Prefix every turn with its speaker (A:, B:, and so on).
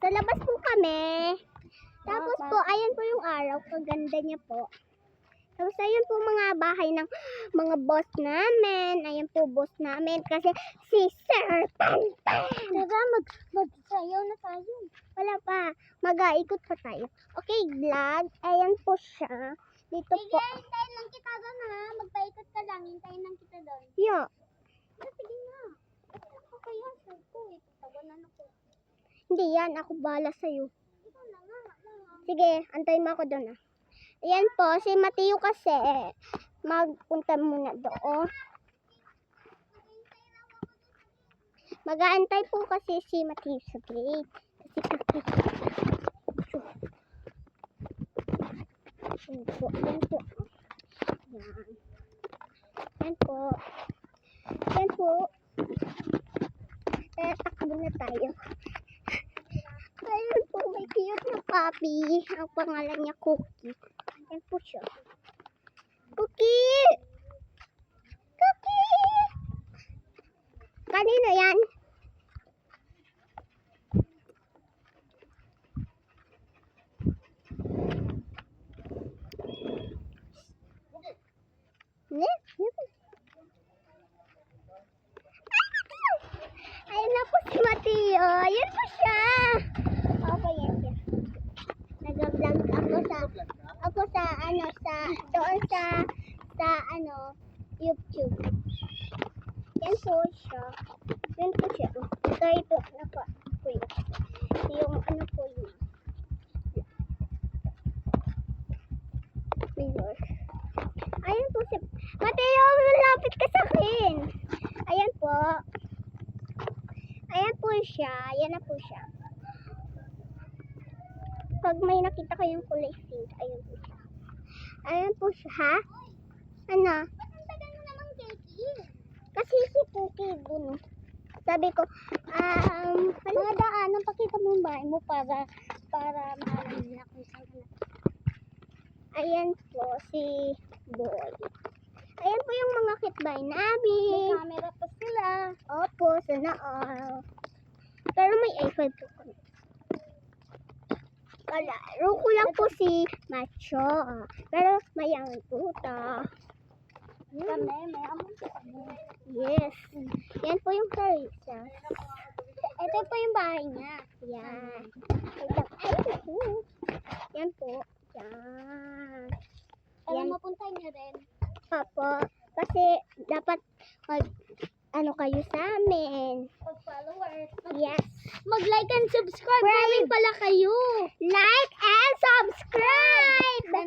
A: Sa labas po kami. Tapos po, ayan po yung araw. Kaganda niya po. Tapos ayun po mga bahay ng mga boss namin. Ayan po boss namin. Kasi si Sir Pantan. Tara, magsayaw na tayo. Wala pa. Mag-aikot pa tayo. Okay, vlog. Ayan po siya. Dito po.
B: Hintayin lang kita doon ha. Magpaikot ka lang. Hintayin lang kita doon.
A: Yo.
B: Sige na. Ako kaya sa ko eh. Tawanan ako.
A: Hindi yan. Ako bahala sa'yo.
B: Ikaw na nga.
A: Sige, antayin mo ako doon ah. Ayan po, si Mateo kasi magpunta muna doon. Mag-aantay po kasi si Mateo sa gate. Kasi ayan po, ayan po. Ayan. Ayan po. Ayan po. Kaya takbo na tayo. Ayun po, may cute na puppy. Ang pangalan niya Cookie. Ayan po siya. Cookie! Cookie! Kanino yan? Ayun na po si Mateo. Ayan po siya. Okay, yan siya. Nag-vlog ako sa doon sa YouTube. Yan po siya. Yan po siya. Ito ano po yun. Yung ano po yun. Ayan po siya. Mateo, malapit ka sa akin. Ayan po. Ayan po siya. Ayan na po siya. Pag may nakita kayong kulay pink, ayan po siya. Ayan po siya, ha? Ano?
B: Ba't ang tagal mo namang cake?
A: Kasi si Cookie dun. Sabi ko, madaanan, pakita mo yung bahay mo para maalam nila kung saan ka na. Ayan po si Boy. Ayan po yung mga kitbahay namin.
B: May camera pa sila.
A: Opo, sana all. Pero may iPhone po kami. Kalaro ko lang po si Macho. Pero mayang puta.
B: Kami, may amon pa kami.
A: Yes. Yan po yung Carissa.
B: Ito po yung bahay niya.
A: Yan. Ayun po. Yan po. Yan.
B: Para
A: Yan.
B: mapunta niyo rin.
A: Opo. Kasi dapat kayo sa amin.
B: Pag followers.
A: Yes.
B: Mag-like and subscribe. Maraming pala kayo.
A: Like,